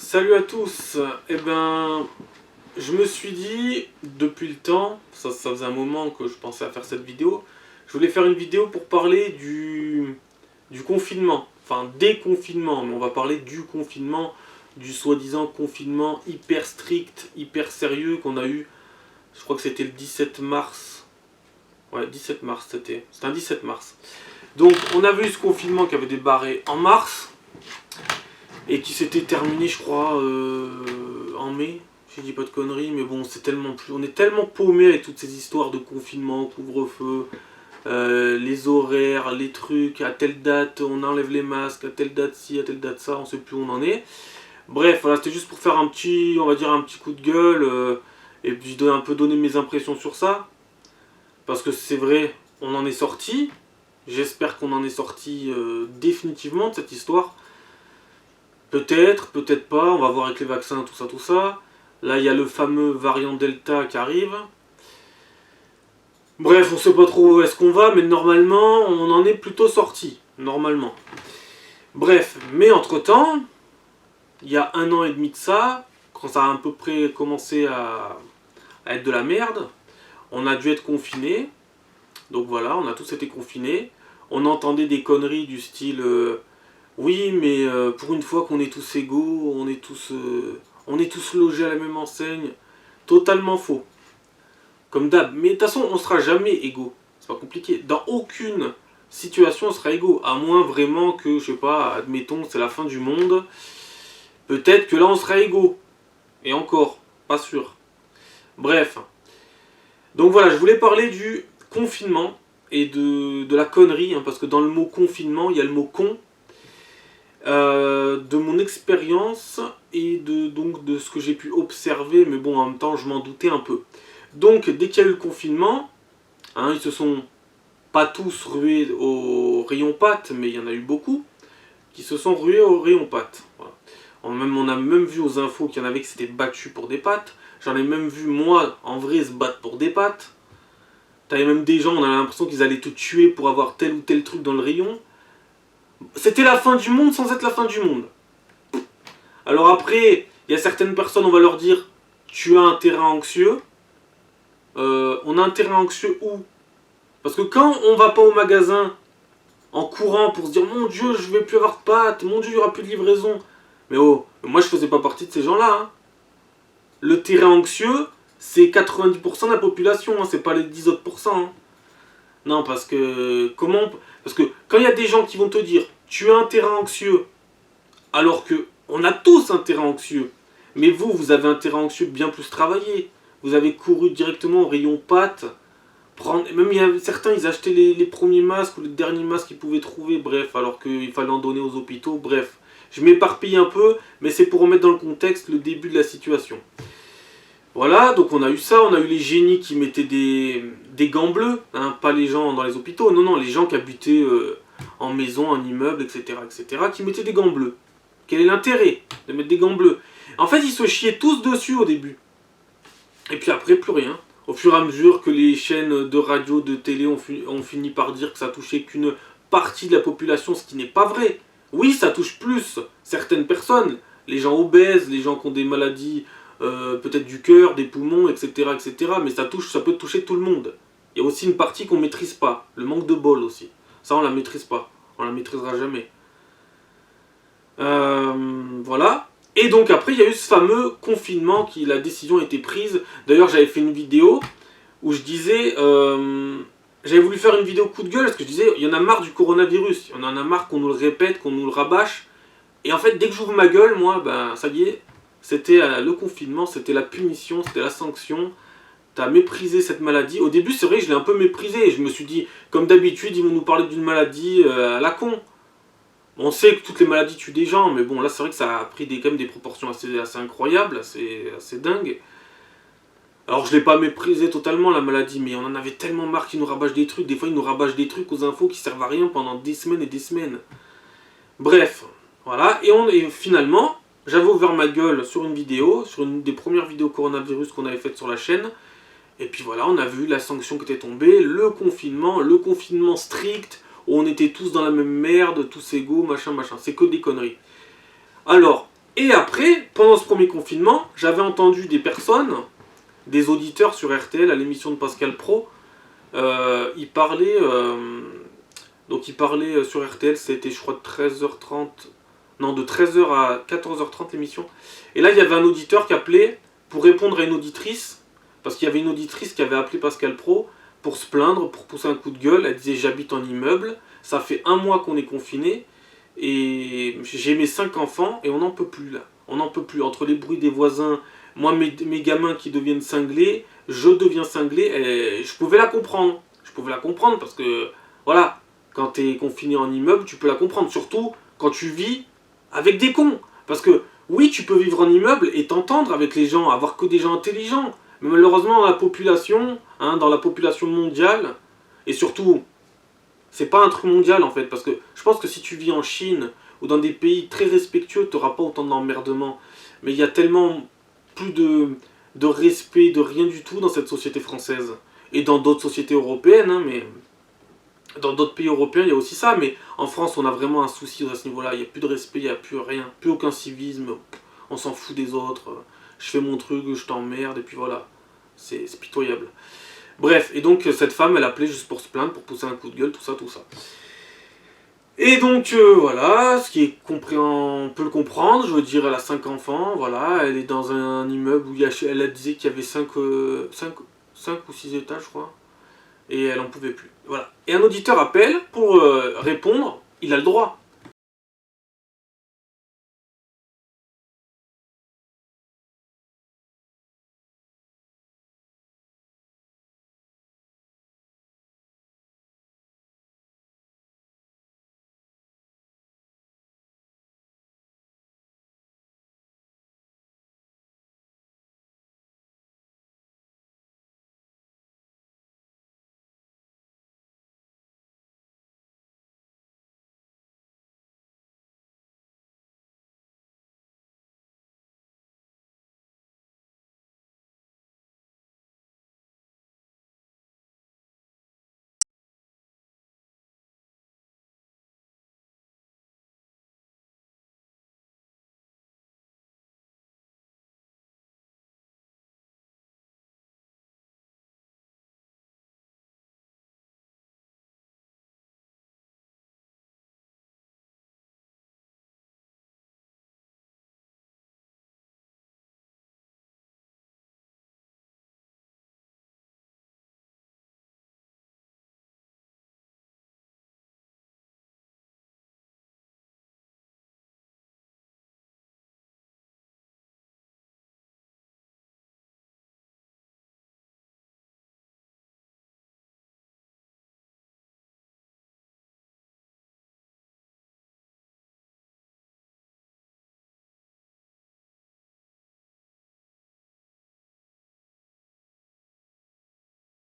Salut à tous. Eh ben, je me suis dit, depuis le temps, ça faisait un moment que je pensais à faire cette vidéo, je voulais faire une vidéo pour parler du confinement, enfin des confinements, mais on va parler du confinement, du soi-disant confinement hyper strict, hyper sérieux qu'on a eu, je crois que c'était le 17 mars. Ouais, 17 mars c'était un 17 mars. Donc on avait eu ce confinement qui avait débarré en mars, et qui s'était terminé, je crois, en mai. Je dis pas de conneries, mais bon, c'est tellement plus. On est tellement paumé avec toutes ces histoires de confinement, couvre-feu, les horaires, les trucs, à telle date on enlève les masques, à telle date ci, à telle date ça, on sait plus où on en est. Bref, voilà, c'était juste pour faire un petit, on va dire un petit coup de gueule, et puis un peu donner mes impressions sur ça. Parce que c'est vrai, on en est sorti. J'espère qu'on en est sorti définitivement de cette histoire. Peut-être, peut-être pas, on va voir avec les vaccins, tout ça, tout ça. Là, il y a le fameux variant Delta qui arrive. Bref, on sait pas trop où est-ce qu'on va, mais normalement, on en est plutôt sorti. Normalement. Bref, mais entre-temps, il y a 1 an et demi de ça, quand ça a à peu près commencé à être de la merde, on a dû être confinés. Donc voilà, on a tous été confinés. On entendait des conneries du style... oui, mais pour une fois qu'on est tous égaux, on est tous logés à la même enseigne. Totalement faux. Comme d'hab. Mais de toute façon, on sera jamais égaux. C'est pas compliqué. Dans aucune situation, on sera égaux. À moins vraiment que, je sais pas, admettons, c'est la fin du monde. Peut-être que là, on sera égaux. Et encore, pas sûr. Bref. Donc voilà, je voulais parler du confinement et de la connerie. Hein, parce que dans le mot confinement, il y a le mot con. De mon expérience et donc de ce que j'ai pu observer, mais bon, en même temps, je m'en doutais un peu. Donc, dès qu'il y a eu le confinement, hein, ils se sont pas tous rués au rayon pâtes, mais il y en a eu beaucoup qui se sont rués au rayon pâtes. Voilà. On a même vu aux infos qu'il y en avait qui s'étaient battus pour des pâtes. J'en ai même vu, moi, en vrai, se battre pour des pâtes. T'avais même des gens, on a l'impression qu'ils allaient te tuer pour avoir tel ou tel truc dans le rayon. C'était la fin du monde sans être la fin du monde. Alors après, il y a certaines personnes, on va leur dire, tu as un terrain anxieux. On a un terrain anxieux où? Parce que quand on va pas au magasin en courant pour se dire, mon Dieu, je vais plus avoir de pâtes, mon Dieu, il y aura plus de livraison. Mais oh, moi je faisais pas partie de ces gens-là. Hein. Le terrain anxieux, c'est 90% de la population, hein, c'est pas les 10 autres pourcents. Hein. Non, parce que parce que quand il y a des gens qui vont te dire, tu as un terrain anxieux, alors que on a tous un terrain anxieux. Mais vous avez un terrain anxieux bien plus travaillé. Vous avez couru directement au rayon pâtes. Même il y a certains, ils achetaient les premiers masques ou les derniers masques qu'ils pouvaient trouver. Bref, alors qu'il fallait en donner aux hôpitaux. Bref, je m'éparpille un peu, mais c'est pour remettre dans le contexte le début de la situation. Voilà, donc on a eu ça. On a eu les génies qui mettaient des gants bleus. Hein, pas les gens dans les hôpitaux. Non, non, les gens qui habitaient en maison, en immeuble, etc., etc., qui mettaient des gants bleus. Quel est l'intérêt de mettre des gants bleus? En fait, ils se chiaient tous dessus au début. Et puis après, plus rien. Au fur et à mesure que les chaînes de radio, de télé ont fini par dire que ça touchait qu'une partie de la population, ce qui n'est pas vrai. Oui, ça touche plus certaines personnes. Les gens obèses, les gens qui ont des maladies, peut-être du cœur, des poumons, etc., etc. Mais ça peut toucher tout le monde. Il y a aussi une partie qu'on ne maîtrise pas. Le manque de bol aussi. Ça, on la maîtrise pas. On la maîtrisera jamais. Voilà. Et donc après il y a eu ce fameux confinement la décision a été prise. D'ailleurs j'avais fait une vidéo où je disais, j'avais voulu faire une vidéo coup de gueule parce que je disais, il y en a marre du coronavirus, il y en a marre qu'on nous le répète, qu'on nous le rabâche. Et en fait dès que j'ouvre ma gueule, moi, ben ça y est, c'était le confinement, c'était la punition, c'était la sanction. T'as méprisé cette maladie. Au début c'est vrai que je l'ai un peu méprisé. Je me suis dit, comme d'habitude ils vont nous parler d'une maladie à la con. On sait que toutes les maladies tuent des gens, mais bon, là, c'est vrai que ça a pris quand même des proportions assez incroyables, assez dingues. Alors, je l'ai pas méprisé totalement, la maladie, mais on en avait tellement marre qu'ils nous rabâchent des trucs. Des fois, ils nous rabâchent des trucs aux infos qui servent à rien pendant des semaines et des semaines. Bref, voilà. Et finalement, j'avais ouvert ma gueule sur une vidéo, sur une des premières vidéos coronavirus qu'on avait faites sur la chaîne. Et puis voilà, on a vu la sanction qui était tombée, le confinement strict, où on était tous dans la même merde, tous égaux, machin, machin. C'est que des conneries. Alors, Et après, pendant ce premier confinement, j'avais entendu des personnes, des auditeurs sur RTL à l'émission de Pascal Pro, ils parlaient, donc ils parlaient sur RTL, c'était je crois de 13h30, non de 13h à 14h30 l'émission. Et là il y avait un auditeur qui appelait pour répondre à une auditrice, parce qu'il y avait une auditrice qui avait appelé Pascal Pro pour se plaindre, pour pousser un coup de gueule. Elle disait j'habite en immeuble, ça fait 1 mois qu'on est confiné, et j'ai mes 5 enfants et on n'en peut plus là. On n'en peut plus, entre les bruits des voisins, moi mes gamins qui deviennent cinglés, je deviens cinglé, et je pouvais la comprendre. Je pouvais la comprendre parce que, voilà, quand tu es confiné en immeuble, tu peux la comprendre. Surtout quand tu vis avec des cons. Parce que, oui, tu peux vivre en immeuble et t'entendre avec les gens, avoir que des gens intelligents. Mais malheureusement, dans la population, dans la population mondiale, et surtout, c'est pas un truc mondial en fait, parce que je pense que si tu vis en Chine ou dans des pays très respectueux, tu n'auras pas autant d'emmerdement. Mais il y a tellement plus de respect, de rien du tout dans cette société française. Et dans d'autres sociétés européennes, mais dans d'autres pays européens, il y a aussi ça. Mais en France, on a vraiment un souci à ce niveau-là. Il n'y a plus de respect, il n'y a plus rien, plus aucun civisme. On s'en fout des autres. Je fais mon truc, je t'emmerde, et puis voilà. C'est pitoyable. Bref, et donc cette femme, elle appelait juste pour se plaindre, pour pousser un coup de gueule, tout ça, tout ça. Et donc voilà, ce qui est compris, on peut le comprendre, je veux dire, elle a 5 enfants, voilà, elle est dans un immeuble où elle a disait qu'il y avait 5 ou 6 étages, je crois, et elle en pouvait plus. Voilà. Et un auditeur appelle pour répondre, il a le droit.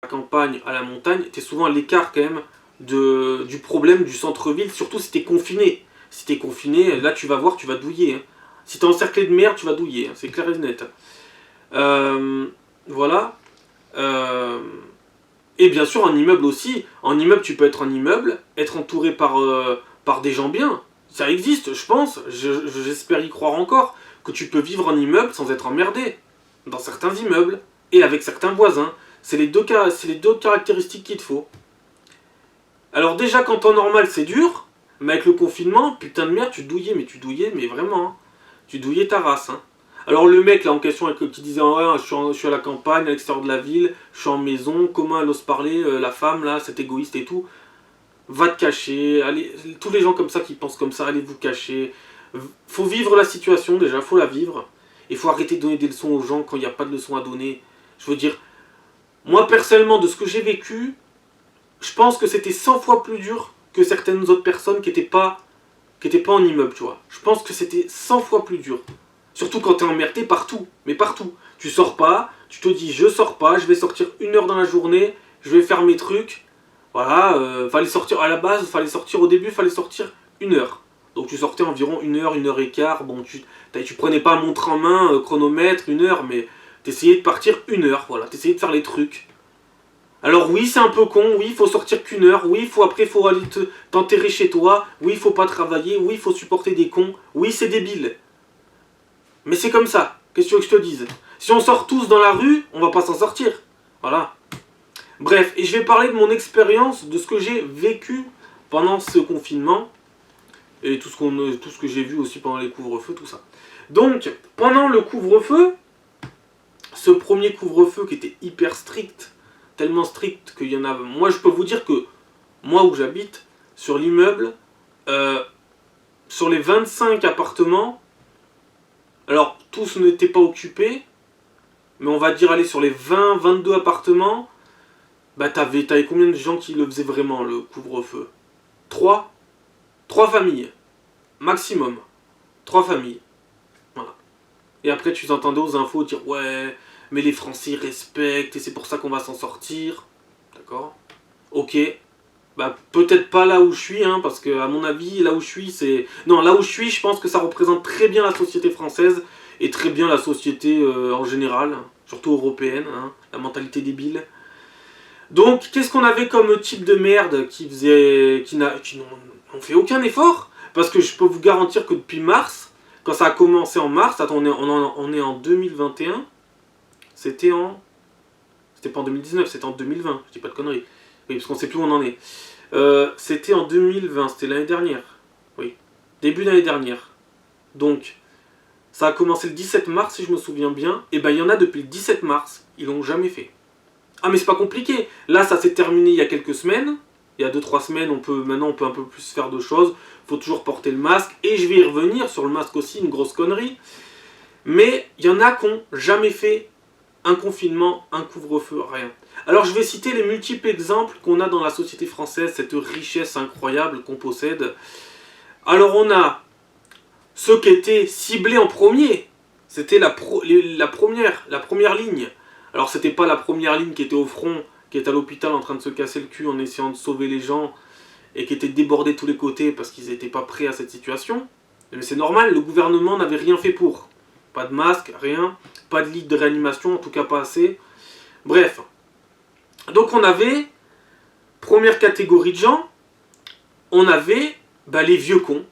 La campagne à la montagne, t'es souvent à l'écart quand même du problème du centre-ville, surtout si t'es confiné. Si t'es confiné, là tu vas voir, tu vas douiller. Hein. Si t'es encerclé de merde, tu vas douiller, hein, c'est clair et net. Voilà. Et bien sûr, en immeuble aussi. En immeuble, tu peux être en immeuble, être entouré par des gens bien. Ça existe, je pense, j'espère y croire encore, que tu peux vivre en immeuble sans être emmerdé. Dans certains immeubles, et avec certains voisins. C'est les deux caractéristiques qu'il te faut. Alors déjà, quand en normal, c'est dur, mais avec le confinement, putain de merde, tu douillais, mais vraiment. Hein. Tu douillais ta race. Hein. Alors le mec là en question qui disait ouais, je suis à la campagne, à l'extérieur de la ville, je suis en maison, comment elle ose parler, la femme là, cette égoïste et tout, va te cacher, allez, tous les gens comme ça qui pensent comme ça, allez vous cacher. Faut vivre la situation déjà, faut la vivre. Il faut arrêter de donner des leçons aux gens quand il n'y a pas de leçons à donner. Je veux dire, moi personnellement de ce que j'ai vécu, je pense que c'était 100 fois plus dur que certaines autres personnes qui n'étaient pas en immeuble, tu vois. Je pense que c'était 100 fois plus dur. Surtout quand t'es emmerdé partout, mais partout. Tu sors pas, tu te dis je sors pas, je vais sortir 1 heure dans la journée, je vais faire mes trucs. Voilà, fallait sortir à la base, au début, fallait sortir 1 heure. Donc tu sortais environ 1 heure, 1 heure et quart. Bon, tu prenais pas montre en main, chronomètre, 1 heure, mais t'essayais de partir 1 heure, voilà, t'essayais de faire les trucs. Alors oui, c'est un peu con, oui, il faut sortir qu'1 heure, oui, après, il faut aller t'enterrer chez toi, oui, il faut pas travailler, oui, il faut supporter des cons, oui, c'est débile. Mais c'est comme ça. Qu'est-ce que tu veux que je te dise? Si on sort tous dans la rue, on va pas s'en sortir. Voilà. Bref, et je vais parler de mon expérience, de ce que j'ai vécu pendant ce confinement. Et tout ce que j'ai vu aussi pendant les couvre-feux, tout ça. Donc, pendant le couvre-feu, ce premier couvre-feu qui était hyper strict, tellement strict qu'il y en a... Moi, je peux vous dire que, moi où j'habite, sur l'immeuble, sur les 25 appartements, alors tous n'étaient pas occupés, mais on va dire, aller sur les 20, 22 appartements, bah t'avais combien de gens qui le faisaient vraiment, le couvre-feu? 3 familles, maximum. 3 familles. Voilà. Et après, tu entendais aux infos dire, ouais, mais les Français respectent et c'est pour ça qu'on va s'en sortir. D'accord? Ok. Bah, peut-être pas là où je suis, hein, parce que, à mon avis, là où je suis, c'est... Non, là où je suis, je pense que ça représente très bien la société française et très bien la société en général, surtout européenne, hein, la mentalité débile. Donc, qu'est-ce qu'on avait comme type de merde qui n'ont fait aucun effort? Parce que je peux vous garantir que depuis mars, quand ça a commencé en mars, attends, on est en 2021, c'était en... C'était pas en 2019, c'était en 2020, je dis pas de conneries. Oui, parce qu'on sait plus où on en est. C'était en 2020, c'était l'année dernière. Oui, début d'année dernière. Donc, ça a commencé le 17 mars, si je me souviens bien. Et ben, il y en a depuis le 17 mars, ils l'ont jamais fait. Ah, mais c'est pas compliqué. Là, ça s'est terminé il y a quelques semaines. Il y a 2-3 semaines, maintenant on peut un peu plus faire de choses. Faut toujours porter le masque. Et je vais y revenir sur le masque aussi, une grosse connerie. Mais il y en a qui n'ont jamais fait un confinement, un couvre-feu, rien. Alors je vais citer les multiples exemples qu'on a dans la société française, cette richesse incroyable qu'on possède. Alors on a ceux qui étaient ciblés en premier. C'était la première ligne. Alors c'était pas la première ligne qui était au front, qui était à l'hôpital en train de se casser le cul en essayant de sauver les gens et qui était débordé de tous les côtés parce qu'ils n'étaient pas prêts à cette situation. Mais c'est normal, le gouvernement n'avait rien fait pour. Pas de masque, rien. Pas de lit de réanimation, en tout cas pas assez. Bref. Donc on avait, première catégorie de gens, on avait les vieux cons.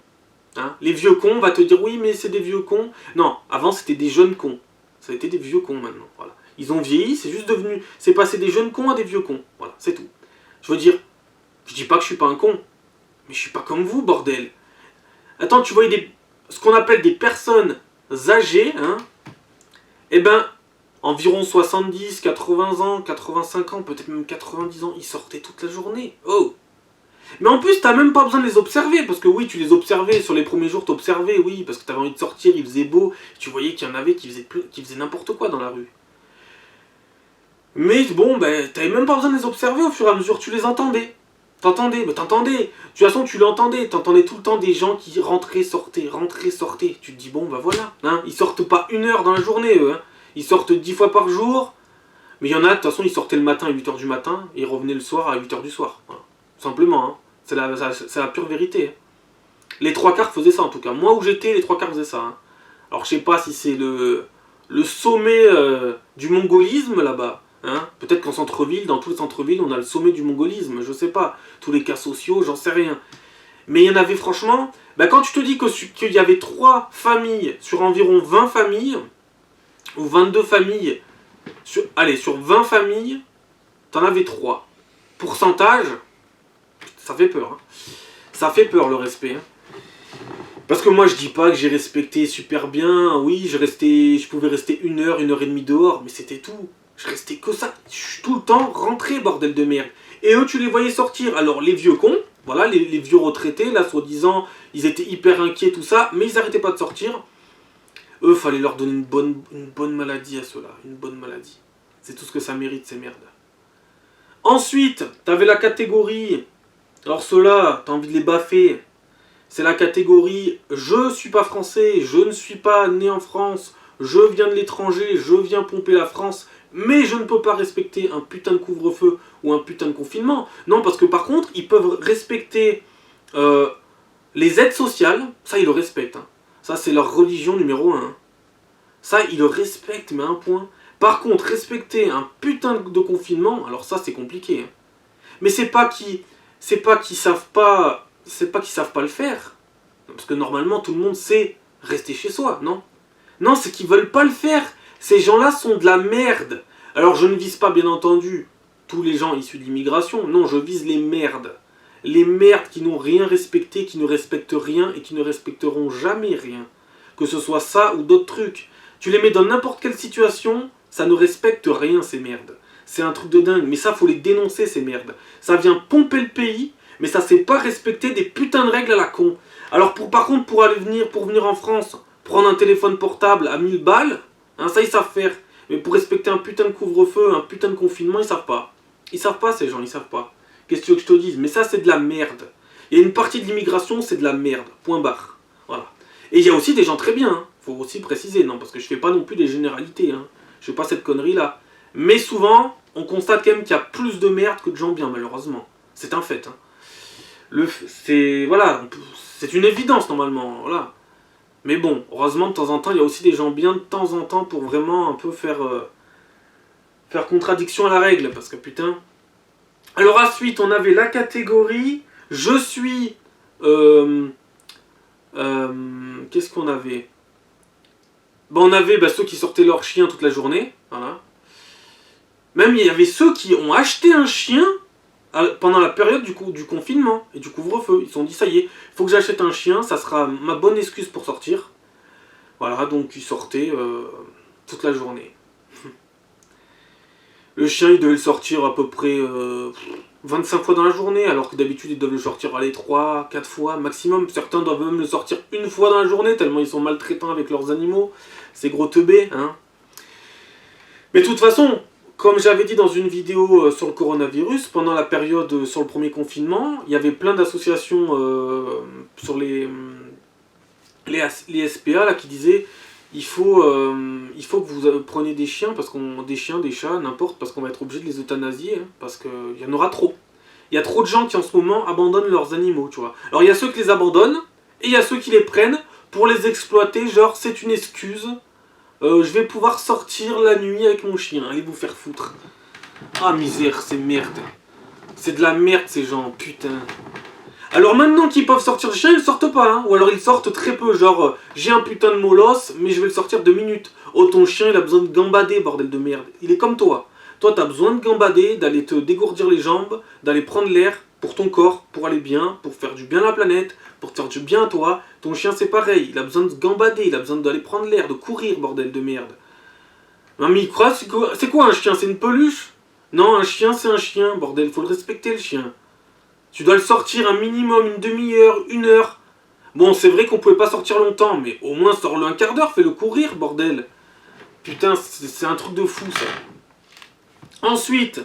Hein. Les vieux cons, on va te dire, oui mais c'est des vieux cons. Non, avant c'était des jeunes cons. Ça a été des vieux cons maintenant. Voilà. Ils ont vieilli, c'est juste devenu... C'est passé des jeunes cons à des vieux cons. Voilà, c'est tout. Je veux dire, je dis pas que je suis pas un con. Mais je suis pas comme vous, bordel. Attends, tu vois ce qu'on appelle des personnes âgées, hein. Eh ben, environ 70, 80 ans, 85 ans, peut-être même 90 ans, ils sortaient toute la journée. Oh! Mais en plus, t'as même pas besoin de les observer, parce que oui, tu les observais, sur les premiers jours, t'observais, oui, parce que t'avais envie de sortir, il faisait beau, tu voyais qu'il y en avait qui faisaient n'importe quoi dans la rue. Mais bon, t'avais même pas besoin de les observer au fur et à mesure, tu les entendais. T'entendais. De toute façon, tu l'entendais. T'entendais tout le temps des gens qui rentraient, sortaient. Tu te dis, bon, voilà. Hein, ils sortent pas 1 heure dans la journée, eux. Hein. Ils sortent 10 fois par jour. Mais il y en a, de toute façon, ils sortaient le matin à 8h du matin et ils revenaient le soir à 8h du soir. Voilà. Tout simplement. Hein. C'est la pure vérité. Hein. Les 3/4 faisaient ça, en tout cas. Moi, où j'étais, les 3/4 faisaient ça. Hein. Alors, je sais pas si c'est le sommet du mongolisme, là-bas. Hein, peut-être qu'en centre-ville, dans tous les centres-villes, on a le sommet du mongolisme, je sais pas. Tous les cas sociaux, j'en sais rien. Mais il y en avait franchement... quand tu te dis qu'il y avait 3 familles sur environ 20 familles, ou 22 familles, sur 20 familles, t'en avais 3. Pourcentage, ça fait peur. Hein. Ça fait peur le respect. Hein. Parce que moi je dis pas que j'ai respecté super bien, oui, je pouvais rester 1 heure, 1 heure et demie dehors, mais c'était tout. Je restais que ça. Je suis tout le temps rentré, bordel de merde. Et eux, tu les voyais sortir. Alors, les vieux cons, voilà, les vieux retraités, là, soi-disant, ils étaient hyper inquiets, tout ça, mais ils n'arrêtaient pas de sortir. Eux, fallait leur donner une bonne maladie à ceux-là. Une bonne maladie. C'est tout ce que ça mérite, ces merdes. Ensuite, t'avais la catégorie... Alors, ceux-là, t'as envie de les baffer. C'est la catégorie « Je suis pas français, je ne suis pas né en France, je viens de l'étranger, je viens pomper la France... » Mais je ne peux pas respecter un putain de couvre-feu ou un putain de confinement. Non, parce que par contre, ils peuvent respecter les aides sociales. Ça, ils le respectent. Hein. Ça, c'est leur religion numéro 1. Hein. Ça, ils le respectent, mais à un point. Par contre, respecter un putain de confinement, alors ça, c'est compliqué. Hein. Mais c'est pas qu'ils savent pas... C'est pas qu'ils savent pas le faire. Parce que normalement, tout le monde sait rester chez soi, non? Non, c'est qu'ils veulent pas le faire. Ces gens-là sont de la merde. Alors je ne vise pas bien entendu tous les gens issus de l'immigration. Non, je vise les merdes. Les merdes qui n'ont rien respecté, qui ne respectent rien et qui ne respecteront jamais rien. Que ce soit ça ou d'autres trucs. Tu les mets dans n'importe quelle situation, ça ne respecte rien ces merdes. C'est un truc de dingue. Mais ça, faut les dénoncer ces merdes. Ça vient pomper le pays, mais ça sait pas respecter des putains de règles à la con. Alors par contre, pour venir en France, prendre un téléphone portable à 1000 balles, hein, ça ils savent faire. Mais pour respecter un putain de couvre-feu, un putain de confinement, ils savent pas. Ils savent pas ces gens, ils savent pas. Qu'est-ce que tu veux que je te dise? Mais ça c'est de la merde. Il y a une partie de l'immigration, c'est de la merde. Point barre. Voilà. Et il y a aussi des gens très bien, hein. Faut aussi préciser, non, parce que je fais pas non plus des généralités, hein. Je fais pas cette connerie là. Mais souvent, on constate quand même qu'il y a plus de merde que de gens bien, malheureusement. C'est un fait, hein. Voilà, c'est une évidence normalement, voilà. Mais bon, heureusement de temps en temps, il y a aussi des gens bien de temps en temps pour vraiment un peu faire contradiction à la règle, parce que putain. Alors ensuite, on avait la catégorie je suis. Qu'est-ce qu'on avait? On avait ceux qui sortaient leur chien toute la journée, voilà. Même il y avait ceux qui ont acheté un chien pendant la période du confinement et du couvre-feu. Ils se sont dit, ça y est, il faut que j'achète un chien, ça sera ma bonne excuse pour sortir. Voilà, donc ils sortaient toute la journée. Le chien, il devait le sortir à peu près 25 fois dans la journée, alors que d'habitude, ils doivent le sortir 3, 4 fois maximum. Certains doivent même le sortir une fois dans la journée, tellement ils sont maltraitants avec leurs animaux. C'est gros teubés, hein. Mais de toute façon, comme j'avais dit dans une vidéo sur le coronavirus, pendant la période sur le premier confinement, il y avait plein d'associations sur les SPA là, qui disaient il faut que vous preniez des chiens, des chiens, des chats, n'importe, parce qu'on va être obligé de les euthanasier, hein, parce qu'il y en aura trop. Il y a trop de gens qui en ce moment abandonnent leurs animaux, tu vois. Alors il y a ceux qui les abandonnent, et il y a ceux qui les prennent pour les exploiter, genre c'est une excuse. Je vais pouvoir sortir la nuit avec mon chien, allez vous faire foutre. Ah misère, c'est merde. C'est de la merde ces gens, putain. Alors maintenant qu'ils peuvent sortir le chien, ils sortent pas, hein. Ou alors ils sortent très peu, genre j'ai un putain de molosse, mais je vais le sortir 2 minutes. Oh ton chien il a besoin de gambader, bordel de merde. Il est comme toi. Toi t'as besoin de gambader, d'aller te dégourdir les jambes, d'aller prendre l'air pour ton corps, pour aller bien, pour faire du bien à la planète, pour te faire du bien à toi. Ton chien c'est pareil, il a besoin de gambader, il a besoin d'aller prendre l'air, de courir, bordel de merde. Non mais il croit, c'est quoi un chien? C'est une peluche? Non, un chien c'est un chien, bordel, faut le respecter le chien. Tu dois le sortir un minimum, une demi-heure, 1 heure. Bon, c'est vrai qu'on pouvait pas sortir longtemps, mais au moins sors-le un quart d'heure, fais-le courir, bordel. Putain, c'est un truc de fou, ça. Ensuite,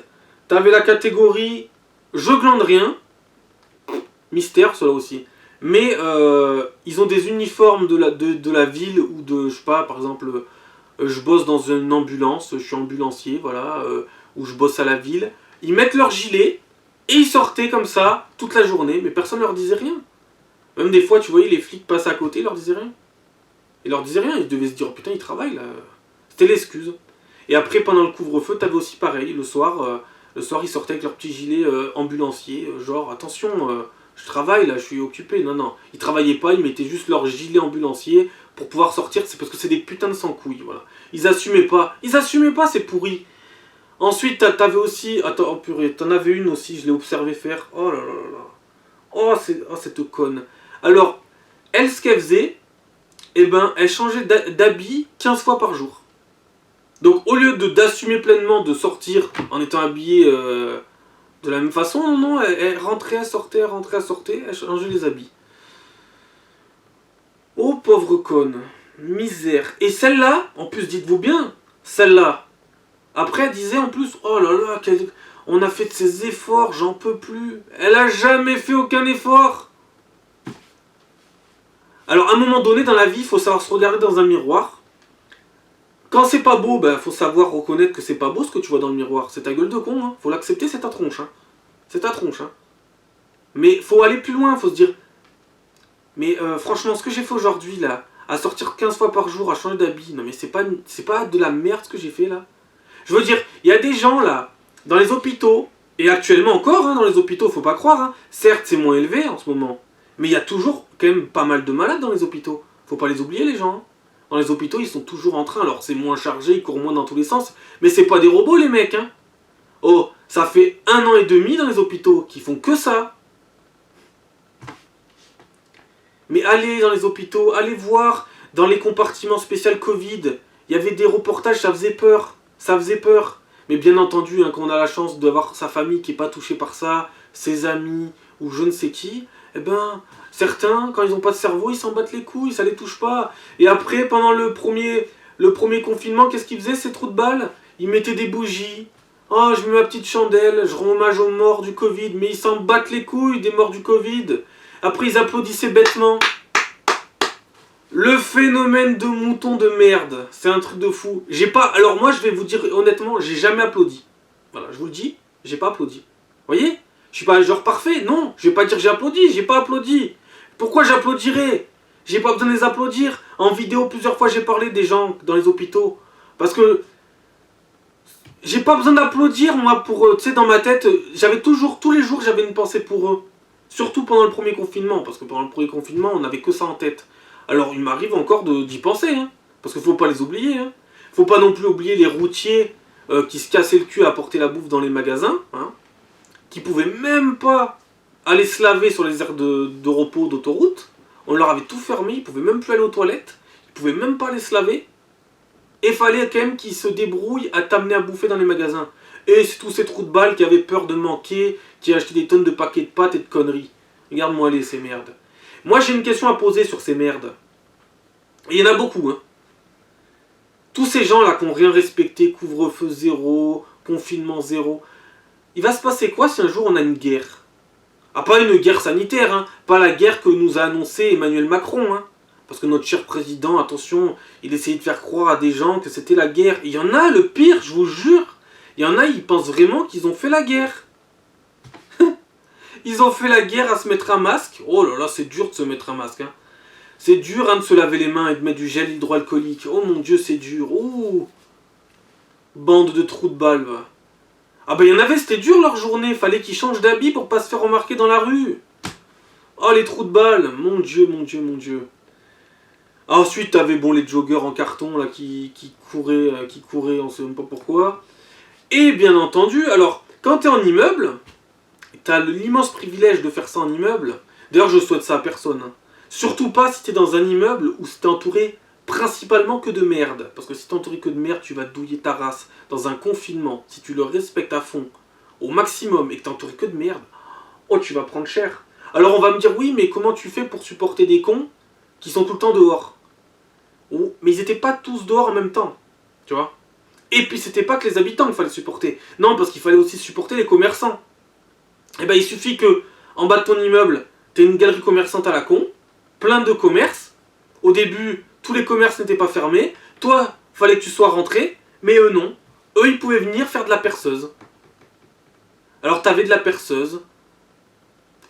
t'avais la catégorie je glande rien. Mystère, cela aussi. Mais ils ont des uniformes de la ville ou de, je sais pas, par exemple, je bosse dans une ambulance, je suis ambulancier, voilà, ou je bosse à la ville. Ils mettent leur gilet. Et ils sortaient comme ça, toute la journée, mais personne ne leur disait rien. Même des fois, tu voyais, les flics passaient à côté, ils leur disaient rien. Ils leur disaient rien, ils devaient se dire, oh, putain, ils travaillent là. C'était l'excuse. Et après, pendant le couvre-feu, t'avais aussi pareil, le soir, ils sortaient avec leur petit gilet ambulancier, genre, attention, je travaille là, je suis occupé. Non, non, ils travaillaient pas, ils mettaient juste leur gilet ambulancier pour pouvoir sortir, c'est parce que c'est des putains de sans-couilles, voilà. Ils assumaient pas, c'est pourri. Ensuite, t'avais aussi... Attends, oh purée, t'en avais une aussi, je l'ai observé faire. Oh là là là là. Oh, cette conne. Alors, elle, ce qu'elle faisait, elle changeait d'habit 15 fois par jour. Donc, au lieu d'assumer pleinement de sortir en étant habillée de la même façon, non, elle rentrait, elle sortait, elle changeait les habits. Oh, pauvre conne. Misère. Et celle-là, en plus, dites-vous bien, celle-là, après, elle disait en plus, oh là là, on a fait de ses efforts, j'en peux plus. Elle a jamais fait aucun effort. Alors, à un moment donné dans la vie, il faut savoir se regarder dans un miroir. Quand c'est pas beau, faut savoir reconnaître que c'est pas beau ce que tu vois dans le miroir. C'est ta gueule de con, hein. Faut l'accepter, c'est ta tronche, hein. C'est ta tronche, hein. Mais faut aller plus loin, faut se dire, mais franchement, ce que j'ai fait aujourd'hui, là, à sortir 15 fois par jour, à changer d'habit, non mais c'est pas de la merde ce que j'ai fait, là. Je veux dire, il y a des gens là, dans les hôpitaux, et actuellement encore, hein, dans les hôpitaux, faut pas croire, hein, certes c'est moins élevé en ce moment, mais il y a toujours quand même pas mal de malades dans les hôpitaux. Faut pas les oublier les gens. Hein. dans les hôpitaux, ils sont toujours en train. Alors c'est moins chargé, ils courent moins dans tous les sens. Mais c'est pas des robots les mecs, hein. Oh, ça fait 1 an et demi dans les hôpitaux qui font que ça. Mais allez dans les hôpitaux, allez voir dans les compartiments spécial Covid. Il y avait des reportages, ça faisait peur. Ça faisait peur. Mais bien entendu, hein, quand on a la chance d'avoir sa famille qui n'est pas touchée par ça, ses amis ou je ne sais qui, eh ben, certains, quand ils n'ont pas de cerveau, ils s'en battent les couilles, ça les touche pas. Et après, pendant le premier confinement, qu'est-ce qu'ils faisaient ces trous de balles? Ils mettaient des bougies. Oh, je mets ma petite chandelle, je rends hommage aux morts du Covid. Mais ils s'en battent les couilles des morts du Covid. Après, ils applaudissaient bêtement. Le phénomène de mouton de merde, c'est un truc de fou. J'ai pas. Alors moi, je vais vous dire honnêtement, j'ai jamais applaudi. Voilà, je vous le dis, j'ai pas applaudi. Vous voyez? Je suis pas un genre parfait, non. Je vais pas dire j'ai applaudi, j'ai pas applaudi. Pourquoi j'applaudirais? J'ai pas besoin de les applaudir. En vidéo, plusieurs fois, j'ai parlé des gens dans les hôpitaux. Parce que j'ai pas besoin d'applaudir, moi, pour eux. Tu sais, dans ma tête, j'avais toujours, tous les jours, j'avais une pensée pour eux. Surtout pendant le premier confinement, parce que pendant le premier confinement, on n'avait que ça en tête. Alors, il m'arrive encore d'y penser, hein, parce qu'il faut pas les oublier. Hein. Faut pas non plus oublier les routiers qui se cassaient le cul à apporter la bouffe dans les magasins, hein, qui pouvaient même pas aller se laver sur les aires de repos d'autoroute. On leur avait tout fermé, ils pouvaient même plus aller aux toilettes, ils pouvaient même pas aller se laver. Et il fallait quand même qu'ils se débrouillent à t'amener à bouffer dans les magasins. Et c'est tous ces trous de balles qui avaient peur de manquer, qui achetaient des tonnes de paquets de pâtes et de conneries. Regarde-moi les ces merdes. Moi j'ai une question à poser sur ces merdes. Et il y en a beaucoup, hein. Tous ces gens-là qui n'ont rien respecté, couvre-feu zéro, confinement zéro. Il va se passer quoi si un jour on a une guerre? Ah, pas une guerre sanitaire, hein. Pas la guerre que nous a annoncé Emmanuel Macron, hein. Parce que notre cher président, attention, il essayait de faire croire à des gens que c'était la guerre. Il y en a, le pire, je vous jure. Il y en a, ils pensent vraiment qu'ils ont fait la guerre. Ils ont fait la guerre à se mettre un masque. Oh là là, c'est dur de se mettre un masque. Hein. C'est dur hein, de se laver les mains et de mettre du gel hydroalcoolique. Oh mon Dieu, c'est dur. Ouh. Bande de trous de balles. Ah bah il y en avait, c'était dur leur journée. Fallait qu'ils changent d'habit pour pas se faire remarquer dans la rue. Oh les trous de balles. Mon Dieu, mon Dieu, mon Dieu. Ensuite, t'avais bon, les joggers en carton là, qui couraient, on sait même pas pourquoi. Et bien entendu, alors, quand t'es en immeuble, t'as l'immense privilège de faire ça en immeuble. D'ailleurs, je souhaite ça à personne. Hein. Surtout pas si t'es dans un immeuble où t'es entouré principalement que de merde. Parce que si t'es entouré que de merde, tu vas te douiller ta race. Dans un confinement, si tu le respectes à fond, au maximum, et que t'es entouré que de merde, oh, tu vas prendre cher. Alors on va me dire, oui, mais comment tu fais pour supporter des cons qui sont tout le temps dehors? Oh, mais ils n'étaient pas tous dehors en même temps, tu vois. Et puis c'était pas que les habitants qu'il fallait supporter. Non, parce qu'il fallait aussi supporter les commerçants. Et ben il suffit que, en bas de ton immeuble, t'aies une galerie commerçante à la con, plein de commerces. Au début, tous les commerces n'étaient pas fermés. Toi, fallait que tu sois rentré, mais eux non. Eux, ils pouvaient venir faire de la perceuse. Alors t'avais de la perceuse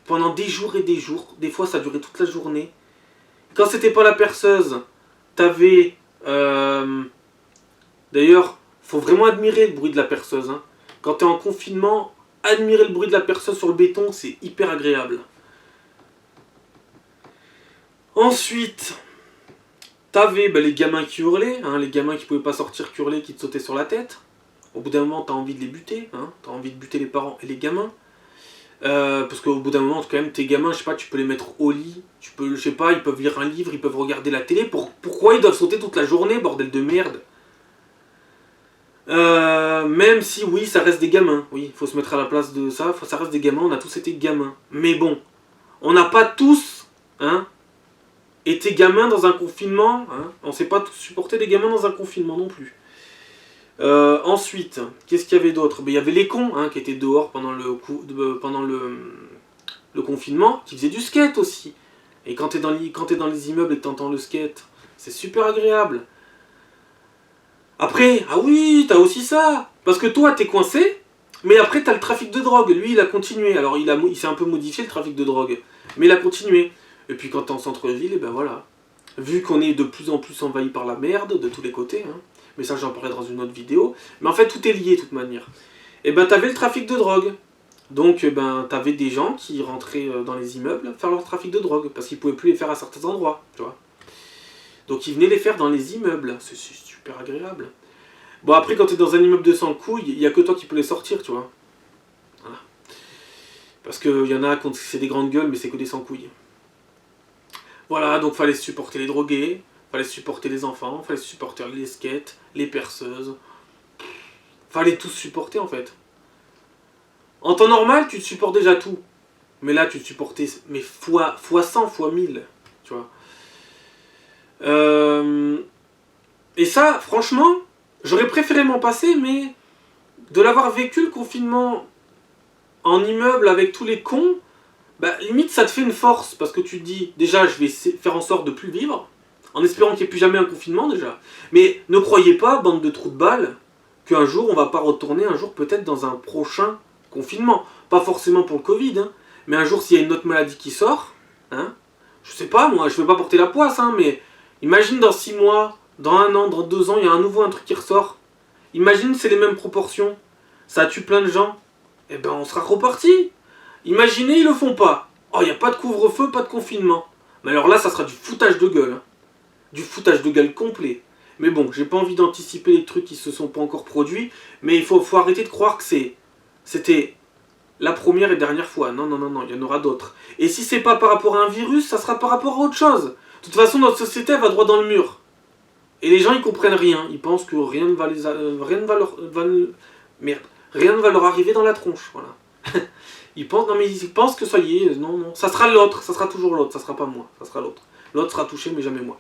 pendant des jours et des jours. Des fois, ça durait toute la journée. Quand c'était pas la perceuse, t'avais... D'ailleurs, faut vraiment admirer le bruit de la perceuse. Hein. Quand t'es en confinement, admirer le bruit de la perceuse sur le béton, c'est hyper agréable. Ensuite, t'avais les gamins qui hurlaient, hein, les gamins qui pouvaient pas sortir, qui hurlaient, qui te sautaient sur la tête. Au bout d'un moment, t'as envie de les buter, hein, t'as envie de buter les parents et les gamins. Parce qu'au bout d'un moment, quand même, tes gamins, je sais pas, tu peux les mettre au lit, tu peux, je sais pas, ils peuvent lire un livre, ils peuvent regarder la télé. Pourquoi ils doivent sauter toute la journée, bordel de merde? Même si, oui, ça reste des gamins. Oui, il faut se mettre à la place de ça. Ça reste des gamins, on a tous été gamins. Mais bon, on n'a pas tous, hein, été gamins dans un confinement. Hein, on ne s'est pas tous supporter des gamins dans un confinement non plus. Ensuite, qu'est-ce qu'il y avait d'autre? Il y avait les cons hein, qui étaient dehors pendant le confinement, qui faisaient du skate aussi. Et quand t'es dans les immeubles et que t'entends le skate, c'est super agréable. Après, ah oui, t'as aussi ça. Parce que toi, t'es coincé, mais après, t'as le trafic de drogue. Lui, il a continué. Alors, il s'est un peu modifié, le trafic de drogue. Mais il a continué. Et puis, quand t'es en centre-ville, et ben voilà. Vu qu'on est de plus en plus envahi par la merde, de tous les côtés, hein. Mais ça, j'en parlerai dans une autre vidéo. Mais en fait, tout est lié, de toute manière. Et ben, t'avais le trafic de drogue. Donc, ben, t'avais des gens qui rentraient dans les immeubles faire leur trafic de drogue. Parce qu'ils pouvaient plus les faire à certains endroits, tu vois. Donc ils venaient les faire dans les immeubles. C'est super agréable. Bon, après, quand t'es dans un immeuble de 100 couilles, il n'y a que toi qui peux les sortir, tu vois. Voilà. Parce qu'il y en a, c'est des grandes gueules, mais c'est que des 100 couilles. Voilà, donc fallait supporter les drogués, fallait supporter les enfants, fallait supporter les skates, les perceuses. Fallait tous supporter, en fait. En temps normal, tu te supportes déjà tout. Mais là, tu te supportais mais fois 100, fois 1000, tu vois. Et ça, franchement, j'aurais préféré m'en passer, mais de l'avoir vécu le confinement en immeuble avec tous les cons, bah limite ça te fait une force, parce que tu te dis, déjà je vais faire en sorte de plus vivre, en espérant qu'il n'y ait plus jamais un confinement déjà. Mais ne croyez pas, bande de trous de balles, qu'un jour on va pas retourner, un jour peut-être dans un prochain confinement. Pas forcément pour le Covid, hein, mais un jour s'il y a une autre maladie qui sort, hein, je sais pas moi, je veux pas porter la poisse, hein, mais imagine dans 6 mois, dans 1 an, dans 2 ans, il y a un truc qui ressort. Imagine c'est les mêmes proportions, ça tue plein de gens, et ben on sera reparti. Imaginez, ils le font pas. Oh, il n'y a pas de couvre-feu, pas de confinement. Mais alors là, ça sera du foutage de gueule. Hein. Du foutage de gueule complet. Mais bon, j'ai pas envie d'anticiper les trucs qui se sont pas encore produits, mais il faut arrêter de croire que c'était la première et dernière fois. Non, non, non, non, il y en aura d'autres. Et si c'est pas par rapport à un virus, ça sera par rapport à autre chose. De toute façon, notre société, elle va droit dans le mur. Et les gens, ils comprennent rien. Ils pensent que rien ne va rien ne va leur arriver dans la tronche. Voilà. Ils pensent que ça y est, non, non. Ça sera l'autre, ça sera toujours l'autre, ça sera pas moi, ça sera l'autre. L'autre sera touché, mais jamais moi.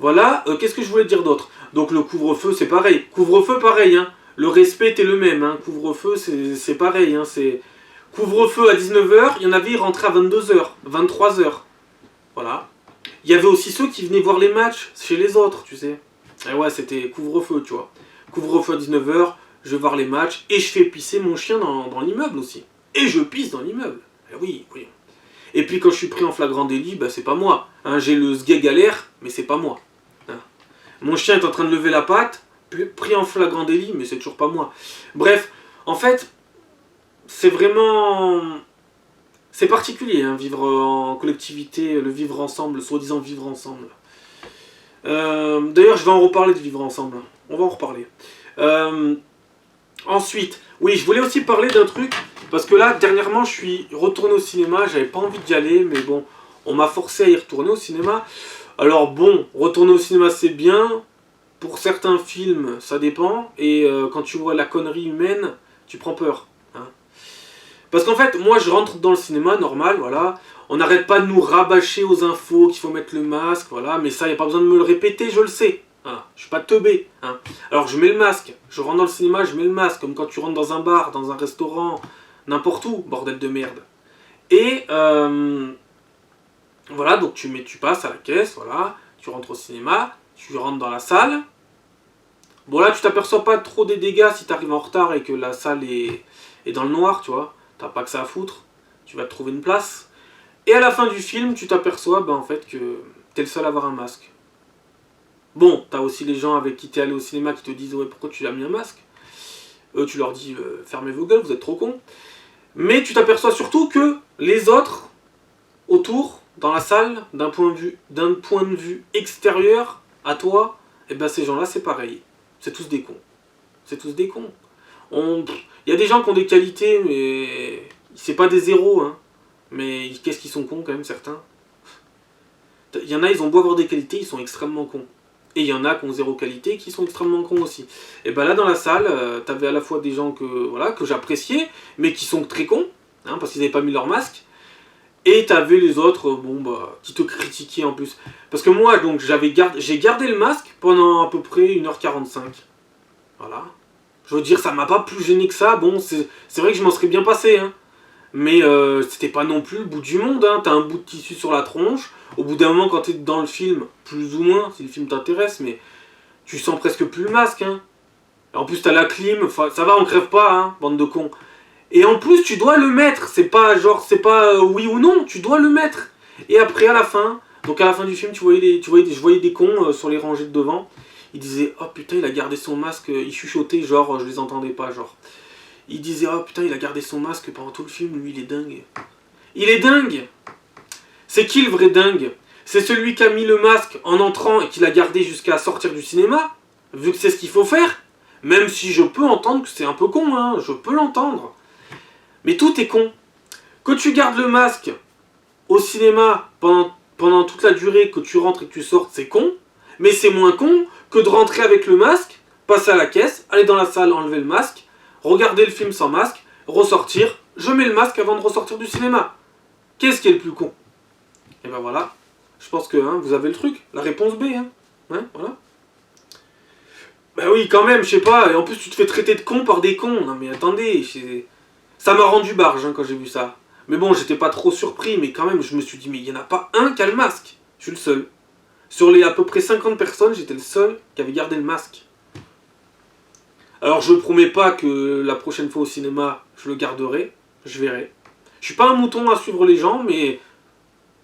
Voilà, qu'est-ce que je voulais dire d'autre? Donc le couvre-feu, c'est pareil. Couvre-feu, pareil, hein. Le respect est le même, hein. Couvre-feu, c'est pareil, hein. C'est couvre-feu à 19h, il y en avait, ils rentraient à 22h, 23h. Voilà. Il y avait aussi ceux qui venaient voir les matchs chez les autres, tu sais. Et ouais, c'était couvre-feu, tu vois. Couvre-feu à 19h, je vais voir les matchs, et je fais pisser mon chien dans l'immeuble aussi. Et je pisse dans l'immeuble. Oui, oui. Et puis quand je suis pris en flagrant délit, bah c'est pas moi. Hein, j'ai le sgeg à l'air, mais c'est pas moi. Hein. Mon chien est en train de lever la patte, pris en flagrant délit, mais c'est toujours pas moi. Bref, en fait, c'est vraiment... C'est particulier, hein, vivre en collectivité, le vivre ensemble, le soi-disant vivre ensemble. D'ailleurs, je vais en reparler de vivre ensemble. On va en reparler. Ensuite, oui, je voulais aussi parler d'un truc, parce que là, dernièrement, je suis retourné au cinéma, j'avais pas envie d'y aller, mais bon, on m'a forcé à y retourner au cinéma. Alors bon, retourner au cinéma, c'est bien, pour certains films, ça dépend, et quand tu vois la connerie humaine, tu prends peur. Hein. Parce qu'en fait, moi, je rentre dans le cinéma, normal, voilà, on n'arrête pas de nous rabâcher aux infos qu'il faut mettre le masque, voilà, mais ça, il n'y a pas besoin de me le répéter, je le sais. Hein, je suis pas teubé. Hein. Alors je mets le masque, je rentre dans le cinéma, je mets le masque, comme quand tu rentres dans un bar, dans un restaurant, n'importe où, bordel de merde. Et voilà, donc tu passes à la caisse, voilà, tu rentres au cinéma, tu rentres dans la salle. Bon là, tu t'aperçois pas trop des dégâts si tu arrives en retard et que la salle est dans le noir, tu vois. T'as pas que ça à foutre, tu vas te trouver une place. Et à la fin du film, tu t'aperçois en fait que t'es le seul à avoir un masque. Bon, t'as aussi les gens avec qui t'es allé au cinéma qui te disent « Ouais, pourquoi tu as mis un masque ?» Tu leur dis « Fermez vos gueules, vous êtes trop cons. » Mais tu t'aperçois surtout que les autres, autour, dans la salle, d'un point de vue extérieur à toi, et ben ces gens-là, c'est pareil. C'est tous des cons. C'est tous des cons. Il y a des gens qui ont des qualités, mais c'est pas des zéros, hein. Mais qu'est-ce qu'ils sont cons quand même, certains. Il y en a, ils ont beau avoir des qualités, ils sont extrêmement cons. Et il y en a qui ont zéro qualité, qui sont extrêmement cons aussi. Et ben là, dans la salle, t'avais à la fois des gens que j'appréciais, mais qui sont très cons, hein, parce qu'ils n'avaient pas mis leur masque. Et t'avais les autres, qui te critiquaient en plus. Parce que moi, donc, j'ai gardé le masque pendant à peu près 1h45. Voilà. Je veux dire, ça m'a pas plus gêné que ça. Bon, c'est vrai que je m'en serais bien passé, hein. Mais c'était pas non plus le bout du monde, hein. T'as un bout de tissu sur la tronche. Au bout d'un moment, quand t'es dans le film, plus ou moins, si le film t'intéresse, mais tu sens presque plus le masque, hein. Et en plus, t'as la clim, ça va, on crève pas, hein, bande de cons. Et en plus, tu dois le mettre. C'est pas genre, c'est pas oui ou non, tu dois le mettre. Et après, à la fin, donc à la fin du film, je voyais des cons sur les rangées de devant. Ils disaient, oh putain, il a gardé son masque. Ils chuchotaient, genre, je les entendais pas, genre. Ils disaient, oh putain, il a gardé son masque pendant tout le film, lui, il est dingue. Il est dingue. C'est qui le vrai dingue? C'est celui qui a mis le masque en entrant et qui l'a gardé jusqu'à sortir du cinéma, vu que c'est ce qu'il faut faire. Même si je peux entendre que c'est un peu con, hein, je peux l'entendre. Mais tout est con. Que tu gardes le masque au cinéma pendant toute la durée, que tu rentres et que tu sortes, c'est con. Mais c'est moins con que de rentrer avec le masque, passer à la caisse, aller dans la salle, enlever le masque, regarder le film sans masque, ressortir, je mets le masque avant de ressortir du cinéma. Qu'est-ce qui est le plus con? Et ben voilà, je pense que vous avez le truc, la réponse B. Voilà. Bah oui, quand même, je sais pas, et en plus tu te fais traiter de con par des cons. Non mais attendez, ça m'a rendu barge quand j'ai vu ça. Mais bon, j'étais pas trop surpris, mais quand même, je me suis dit, mais il y en a pas un qui a le masque. Je suis le seul. Sur les à peu près 50 personnes, j'étais le seul qui avait gardé le masque. Alors je promets pas que la prochaine fois au cinéma, je le garderai, je verrai. Je suis pas un mouton à suivre les gens, mais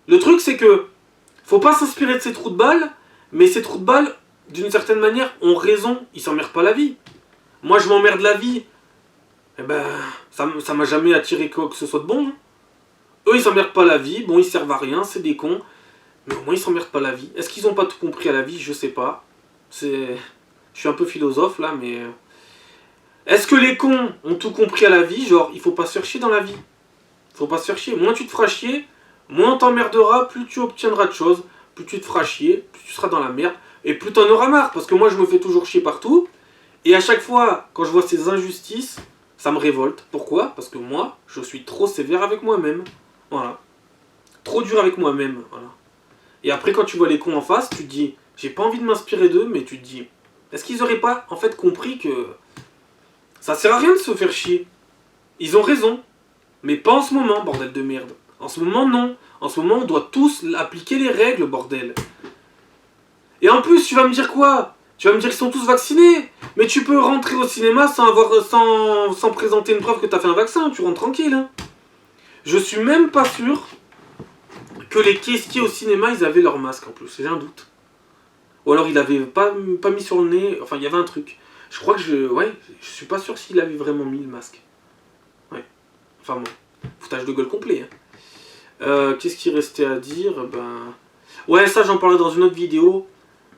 le truc c'est que faut pas s'inspirer de ces trous de balles, mais ces trous de balles, d'une certaine manière, ont raison, ils s'emmerdent pas la vie. Moi je m'emmerde la vie, eh ben ça m'a jamais attiré quoi que ce soit de bon. Hein. Eux ils s'emmerdent pas la vie, bon ils servent à rien, c'est des cons, mais au moins ils s'emmerdent pas la vie. Est-ce qu'ils ont pas tout compris à la vie? Je sais pas. Je suis un peu philosophe là, mais... Est-ce que les cons ont tout compris à la vie? Genre, il faut pas se faire chier dans la vie. Faut pas se faire chier. Moins tu te feras chier, moins on t'emmerderas, plus tu obtiendras de choses, plus tu te feras chier, plus tu seras dans la merde, et plus t'en auras marre. Parce que moi, je me fais toujours chier partout. Et à chaque fois, quand je vois ces injustices, ça me révolte. Pourquoi? Parce que moi, je suis trop sévère avec moi-même. Voilà. Trop dur avec moi-même. Voilà. Et après, quand tu vois les cons en face, tu te dis, j'ai pas envie de m'inspirer d'eux, mais tu te dis, est-ce qu'ils auraient pas, en fait, compris que ça sert à rien de se faire chier? Ils ont raison. Mais pas en ce moment, bordel de merde. En ce moment, non. En ce moment, on doit tous appliquer les règles, bordel. Et en plus, tu vas me dire quoi? Tu vas me dire qu'ils sont tous vaccinés. Mais tu peux rentrer au cinéma sans présenter une preuve que t'as fait un vaccin. Tu rentres tranquille. Hein. Je suis même pas sûr que les caissiers au cinéma, ils avaient leur masque en plus. J'ai un doute. Ou alors, ils l'avaient pas mis sur le nez. Enfin, il y avait un truc. Je crois que je suis pas sûr s'il avait vraiment mis le masque. Ouais. Enfin bon, foutage de gueule complet. Hein. Qu'est-ce qu'il restait à dire? Ouais, ça j'en parlerai dans une autre vidéo.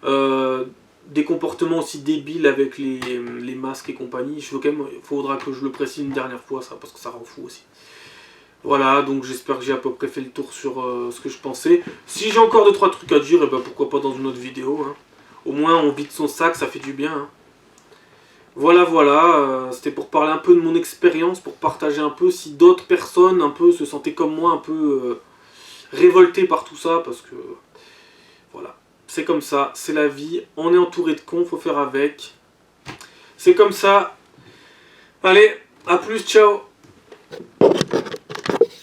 Des comportements aussi débiles avec les masques et compagnie. Faudra que je le précise une dernière fois, ça, parce que ça rend fou aussi. Voilà, donc j'espère que j'ai à peu près fait le tour sur ce que je pensais. Si j'ai encore 2-3 trucs à dire, pourquoi pas dans une autre vidéo. Hein. Au moins on vide son sac, ça fait du bien. Hein. Voilà, c'était pour parler un peu de mon expérience, pour partager un peu si d'autres personnes un peu se sentaient comme moi, un peu révoltées par tout ça, parce que voilà, c'est comme ça, c'est la vie, on est entouré de cons, faut faire avec. C'est comme ça. Allez, à plus, ciao.